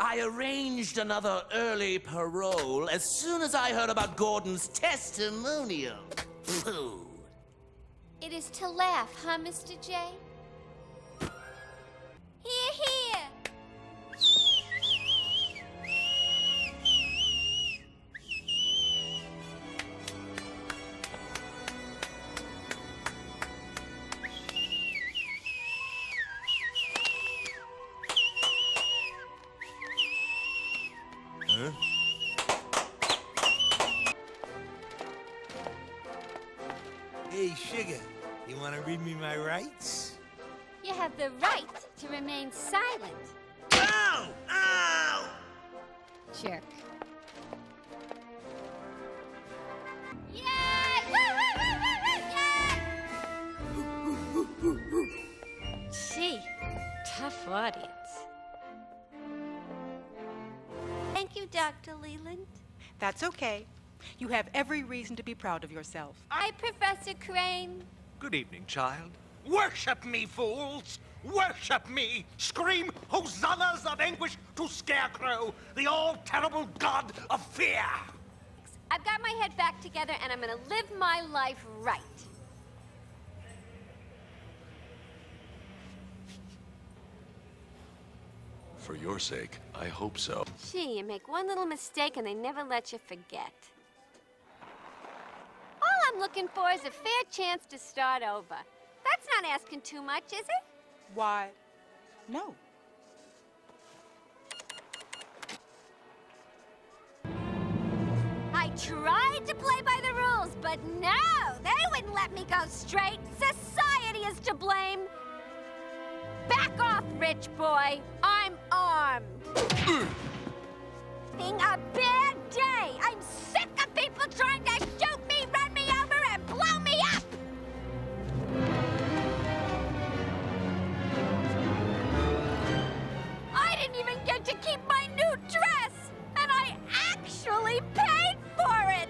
I arranged another early parole as soon as I heard about Gordon's testimonial. Pooh. It is to laugh, huh, Mr. J? Hear, hear! Huh? Hey, Sugar, you want to read me my rights? You have the right to remain silent, Ow! Ow! jerk. Yay! Woo, woo, woo, woo, woo, yay! Gee, tough audience. Thank you, Dr. Leland. That's okay. You have every reason to be proud of yourself. Hi, Professor Crane. Good evening, child. Worship me, fools! Worship me! Scream hosannas of anguish to Scarecrow, the all-terrible god of fear! I've got my head back together and I'm gonna live my life right. For your sake, I hope so. Gee, you make one little mistake and they never let you forget. All I'm looking for is a fair chance to start over. That's not asking too much, is it? Why, no. I tried to play by the rules, but no, they wouldn't let me go straight. Society is to blame. Back off, rich boy. I'm armed. Having a bad day. I'm sick of people trying to shoot me, run me over, and blow me up. I didn't even get to keep my new dress, and I actually paid for it.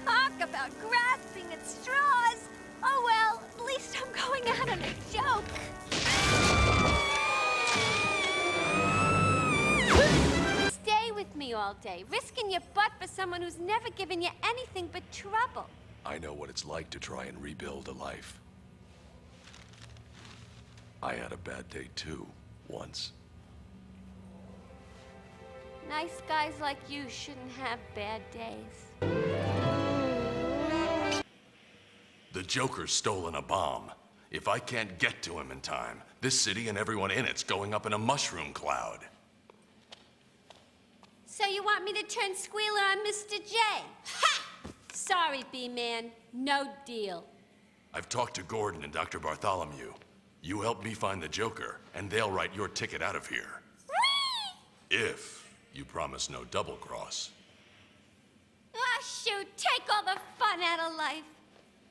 Talk about grasping at straws. Oh well, at least I'm going out on a joke. Stay with me all day, risking your butt for someone who's never given you anything but trouble. I know what it's like to try and rebuild a life. I had a bad day too, once. Nice guys like you shouldn't have bad days. The Joker's stolen a bomb. If I can't get to him in time, this city and everyone in it's going up in a mushroom cloud. So you want me to turn squealer on Mr. J? Ha! Sorry, B-Man. No deal. I've talked to Gordon and Dr. Bartholomew. You help me find the Joker, and they'll write your ticket out of here. Whee! If you promise no double-cross. Oh, shoot. Take all the fun out of life.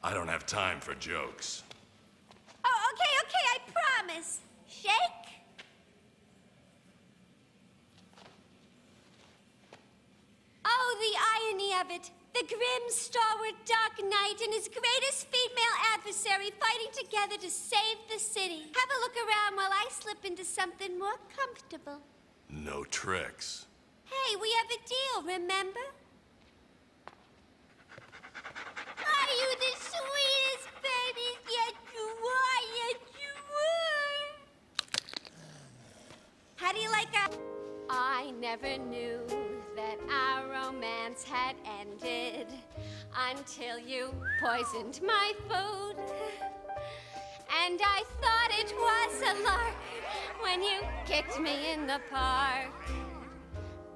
I don't have time for jokes. Oh, okay, I promise. Shake? Oh, the irony of it. The grim, stalwart Dark Knight and his greatest female adversary fighting together to save the city. Have a look around while I slip into something more comfortable. No tricks. Hey, we have a deal, remember? Are you the sweetest baby? Yes, you are. Yes, you are. How do you like a... I never knew that our romance had ended until you poisoned my food. And I thought it was a lark when you kicked me in the park.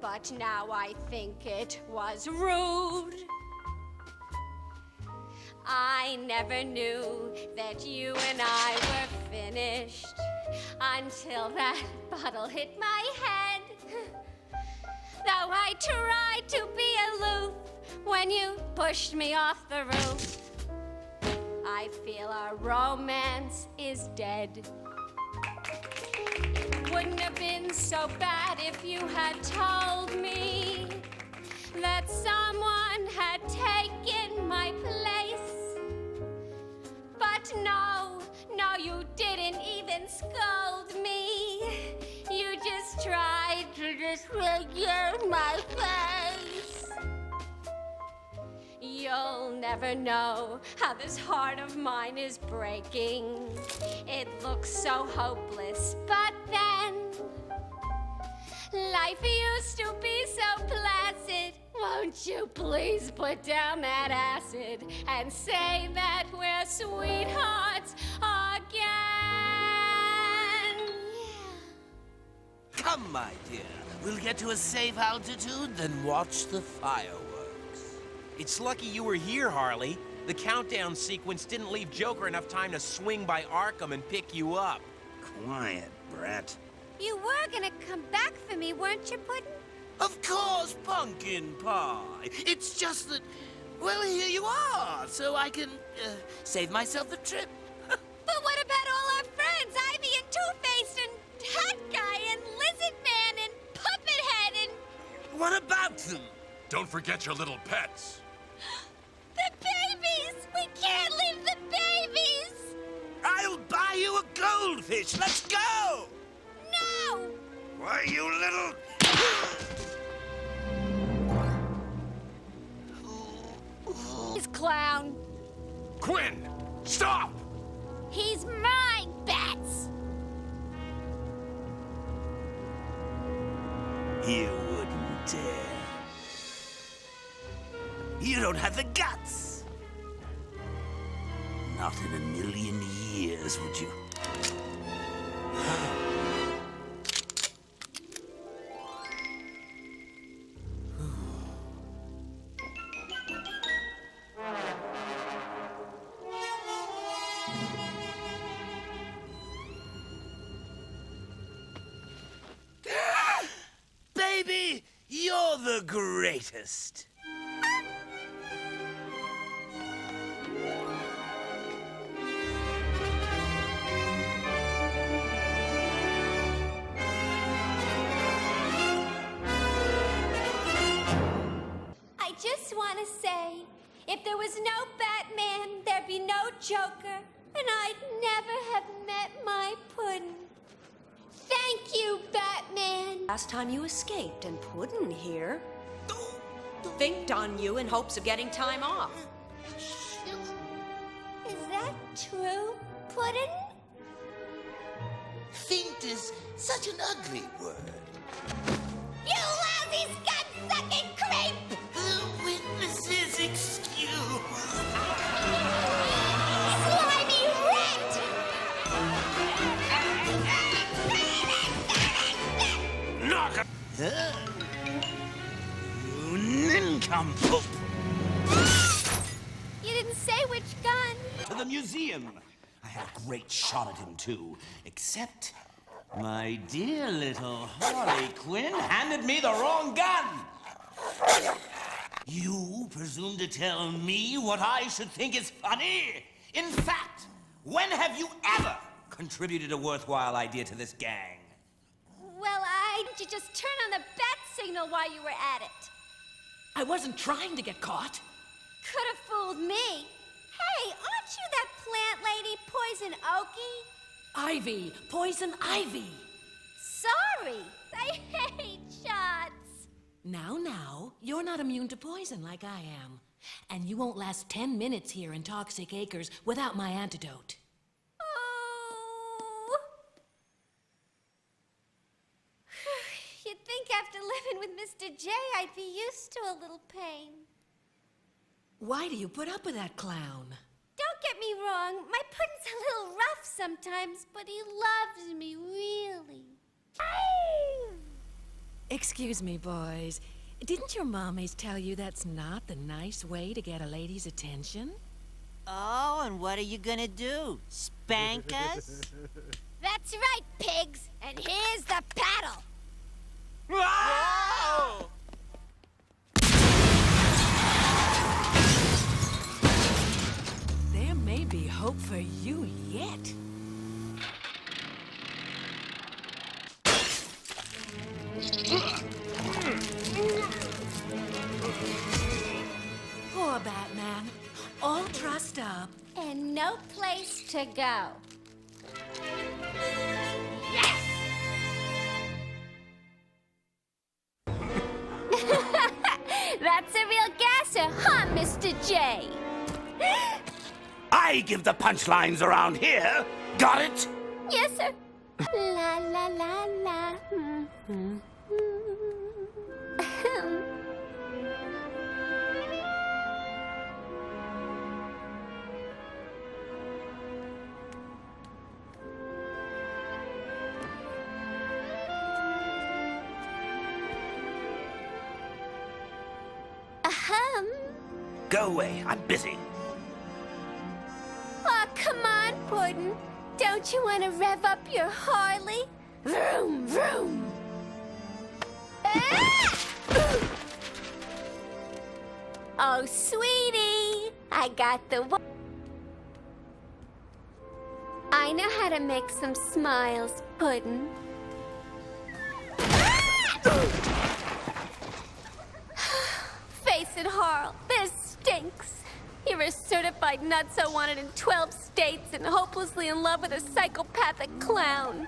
But now I think it was rude. I never knew that you and I were finished until that bottle hit my head. Though I tried to be aloof when you pushed me off the roof, I feel our romance is dead. It wouldn't have been so bad if you had told me that someone had taken never know how this heart of mine is breaking. It looks so hopeless, but then life used to be so placid. Won't you please put down that acid and say that we're sweethearts again? Come, my dear. We'll get to a safe altitude, then watch the fireworks. It's lucky you were here, Harley. The countdown sequence didn't leave Joker enough time to swing by Arkham and pick you up. Quiet, Brett. You were gonna come back for me, weren't you, Puddin'? Of course, Pumpkin Pie. It's just that, well, here you are, so I can save myself the trip. But what about all our friends? Ivy and Two-Face and Hat Guy and Lizard Man and Puppet Head and... What about them? Don't forget your little pets. The babies! We can't leave the babies! I'll buy you a goldfish. Let's go! No! Why, you little... This clown. Quinn, stop! He's mine, Bats! You wouldn't dare. You don't have the guts. Not in a million years, would you? Baby, you're the greatest. I just want to say, if there was no Batman, there'd be no Joker, and I'd never have met my Puddin'. Thank you, Batman. Last time you escaped and Puddin' here finked on you in hopes of getting time off. Is that true, Puddin'? Finked is such an ugly word. You lousy scut-sucking creep! The witnesses excuse. Slimy rat! Knock it! You nincompoop! You didn't say which gun. To the museum. I had a great shot at him, too. Except my dear little Harley Quinn handed me the wrong gun. You presume to tell me what I should think is funny? In fact, when have you ever contributed a worthwhile idea to this gang? Well, did you just turn on the bat signal while you were at it? I wasn't trying to get caught. Could have fooled me. Hey, aren't you that plant lady, Poison Oakie? Ivy, poison ivy. Sorry, I hate shots. Now, you're not immune to poison like I am. And you won't last 10 minutes here in Toxic Acres without my antidote. Oh. You'd think after living with Mr. J, I'd be used to a little pain. Why do you put up with that clown? Don't get me wrong, my Puddin's a little rough sometimes, but he loves me, really. Excuse me, boys. Didn't your mommies tell you that's not the nice way to get a lady's attention? Oh, and what are you gonna do? Spank us? That's right, pigs, and here's the paddle. Whoa! There may be hope for you yet. Poor Batman, all trussed up. And no place to go. That's a real gasser, huh, Mr. J? I give the punchlines around here. Got it? Yes, sir. La la la la. Go away. I'm busy. Oh, come on, Puddin'. Don't you want to rev up your Harley? Vroom, vroom. Ah! Oh, sweetie, I got the one. I know how to make some smiles, Puddin'. Face it, Harl, this stinks. You're a certified nutso wanted in 12 states and hopelessly in love with a psychopathic clown.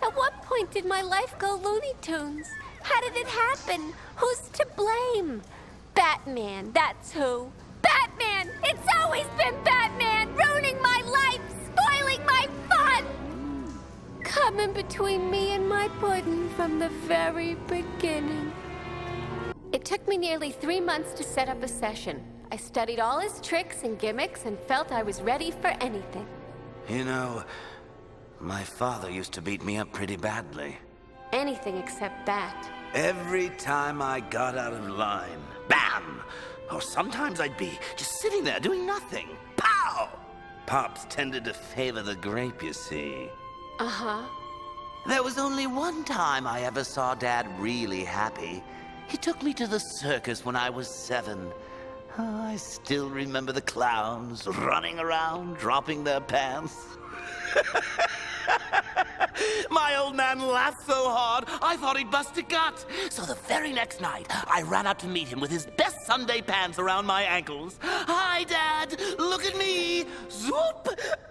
At what point did my life go Looney Tunes? How did it happen? Who's to blame? Batman, that's who. Batman! It's always been Batman! Ruining my life! Spoiling my fun! Coming between me and my puddin' from the very beginning. It took me nearly 3 months to set up a session. I studied all his tricks and gimmicks and felt I was ready for anything. You know, my father used to beat me up pretty badly. Anything except that. Every time I got out of line, bam! Or sometimes I'd be just sitting there doing nothing. Pow! Pops tended to favor the grape, you see. Uh-huh. There was only one time I ever saw Dad really happy. He took me to the circus when I was 7. Oh, I still remember the clowns running around, dropping their pants. My old man laughed so hard, I thought he'd bust a gut. So the very next night, I ran out to meet him with his best Sunday pants around my ankles. Hi, Dad, look at me. Zoop!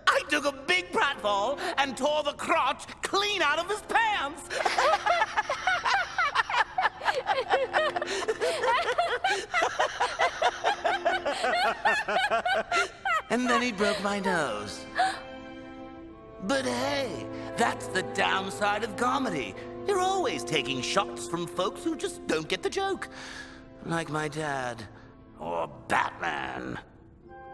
I took a big pratfall and tore the crotch clean out of his pants. And then he broke my nose. But hey, that's the downside of comedy. You're always taking shots from folks who just don't get the joke. Like my dad, or Batman.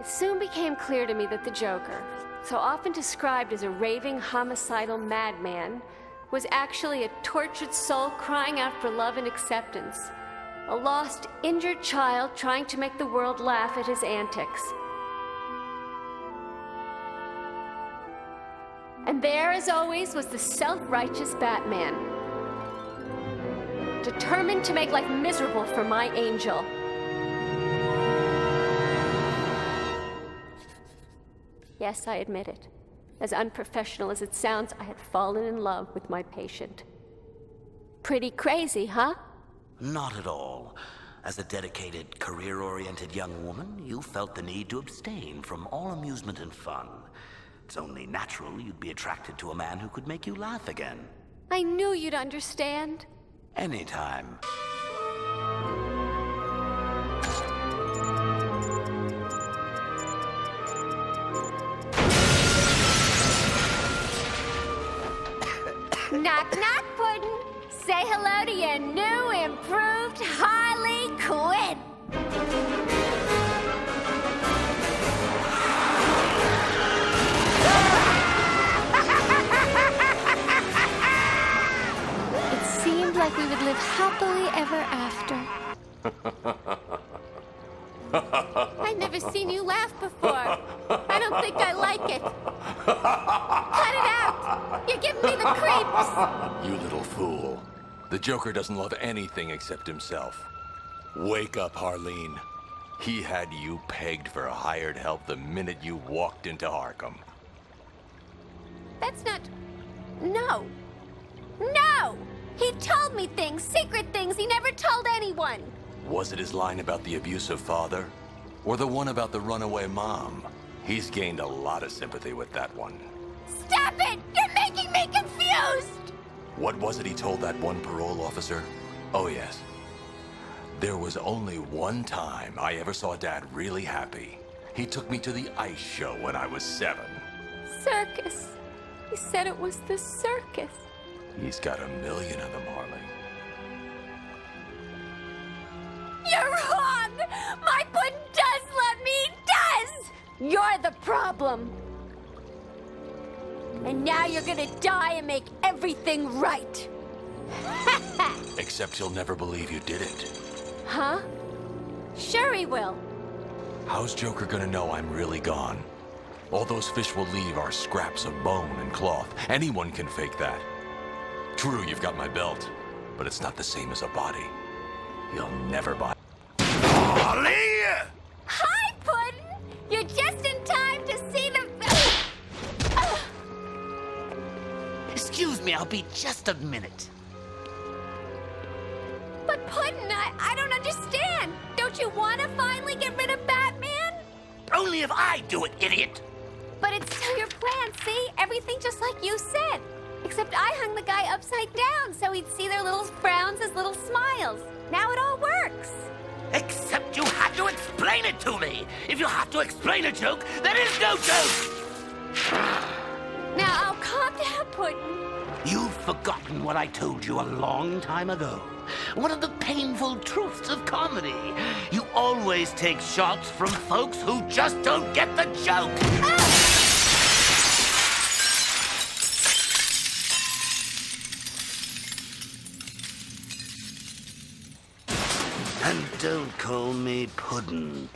It soon became clear to me that the Joker, so often described as a raving, homicidal madman, was actually a tortured soul crying out for love and acceptance. A lost, injured child trying to make the world laugh at his antics. And there, as always, was the self-righteous Batman. Determined to make life miserable for my angel. Yes, I admit it. As unprofessional as it sounds, I had fallen in love with my patient. Pretty crazy, huh? Not at all. As a dedicated, career-oriented young woman, you felt the need to abstain from all amusement and fun. It's only natural you'd be attracted to a man who could make you laugh again. I knew you'd understand. Anytime. Knock, knock, Puddin'. Say hello to your new, improved Harley Quinn. It seemed like we would live happily ever after. I've never seen you laugh before. I don't think I like it. Cut it out! You're giving me the creeps! You little fool. The Joker doesn't love anything except himself. Wake up, Harleen. He had you pegged for hired help the minute you walked into Arkham. That's not... No. No! He told me things, secret things he never told anyone. Was it his line about the abusive father? Or the one about the runaway mom? He's gained a lot of sympathy with that one. Stop it! You're making me confused! What was it he told that one parole officer? Oh, yes. There was only one time I ever saw Dad really happy. He took me to the ice show when I was 7. Circus. He said it was the circus. He's got 1 million of them, Harley. You're wrong! My Puddin' does love me! He does! You're the problem. And now you're gonna die and make everything right. Except he'll never believe you did it. Huh? Sure he will. How's Joker gonna know I'm really gone? All those fish will leave are scraps of bone and cloth. Anyone can fake that. True, you've got my belt, but it's not the same as a body. You'll never buy. Harley! Hi, Puddin'! You're just in time to see the... Excuse me, I'll be just a minute. But Puddin', I don't understand. Don't you want to finally get rid of Batman? Only if I do it, idiot! But it's still your plan, see? Everything just like you said. Except I hung the guy upside down so he'd see their little frowns as little smiles. Now it all works. Except you had to explain it to me! If you have to explain a joke, there is no joke! Now, I'll calm down, Puddin'. You've forgotten what I told you a long time ago. One of the painful truths of comedy. You always take shots from folks who just don't get the joke. And don't call me Puddin'.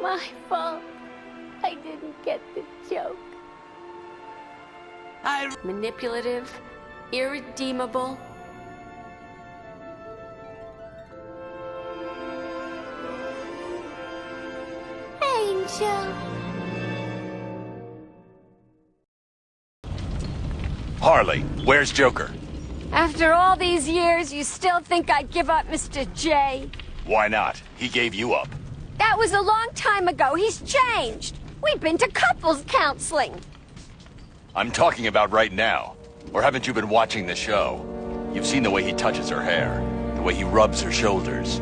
My fault. I didn't get the joke. Manipulative, irredeemable. Angel. Harley, where's Joker? After all these years, you still think I'd give up Mr. J? Why not? He gave you up. That was a long time ago. He's changed. We've been to couples counseling. I'm talking about right now. Or haven't you been watching the show? You've seen the way he touches her hair, the way he rubs her shoulders.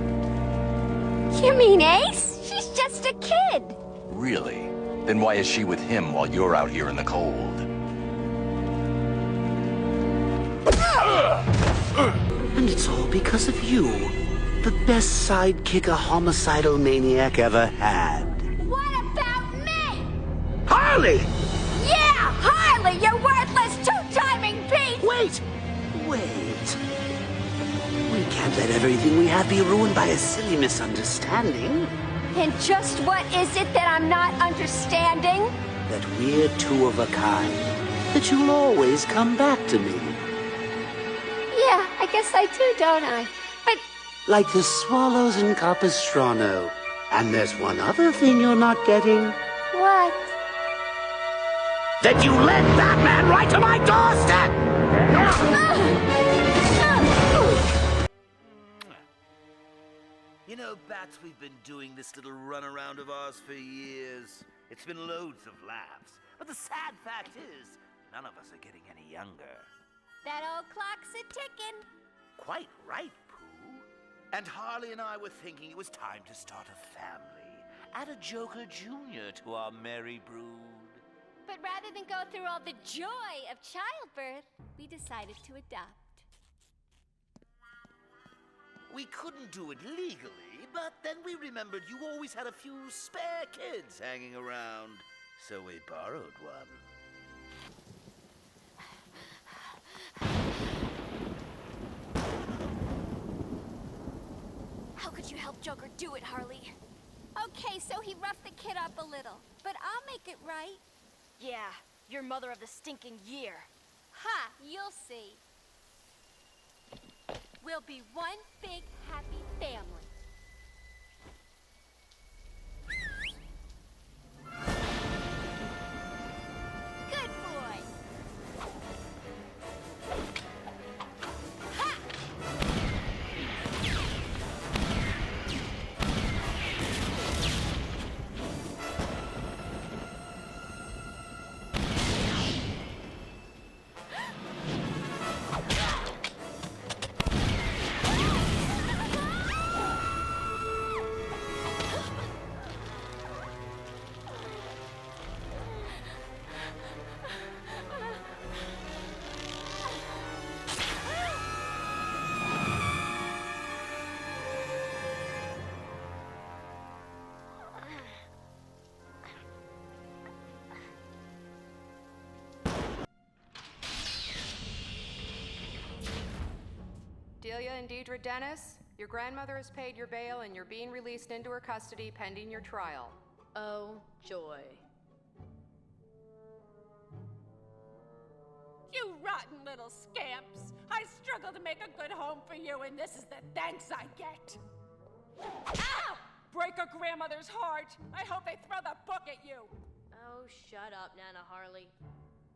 You mean Ace? She's just a kid. Really? Then why is she with him while you're out here in the cold? And it's all because of you. The best sidekick a homicidal maniac ever had. What about me? Harley! Yeah, Harley, you worthless two-timing beast! Wait! We can't let everything we have be ruined by a silly misunderstanding. And just what is it that I'm not understanding? That we're two of a kind. That you'll always come back to me. Yeah, I guess I do, don't I? But... Like the swallows in Capistrano. And there's one other thing you're not getting. What? That you led Batman right to my doorstep! You know, Bats, we've been doing this little runaround of ours for years. It's been loads of laughs. But the sad fact is, none of us are getting any younger. That old clock's a-ticking. Quite right, Pooh. And Harley and I were thinking it was time to start a family. Add a Joker Jr. to our merry brood. But rather than go through all the joy of childbirth, we decided to adopt. We couldn't do it legally, but then we remembered you always had a few spare kids hanging around. So we borrowed one. How could you help Joker do it, Harley? Okay, so he roughed the kid up a little, but I'll make it right. Yeah, you're mother of the stinking year. Ha, you'll see. We'll be one big happy family. Good boy. Ha! Celia and Deidre Dennis, your grandmother has paid your bail and you're being released into her custody pending your trial. Oh, joy. You rotten little scamps! I struggle to make a good home for you, and this is the thanks I get. Ow! Break a grandmother's heart. I hope they throw the book at you. Oh, shut up, Nana Harley.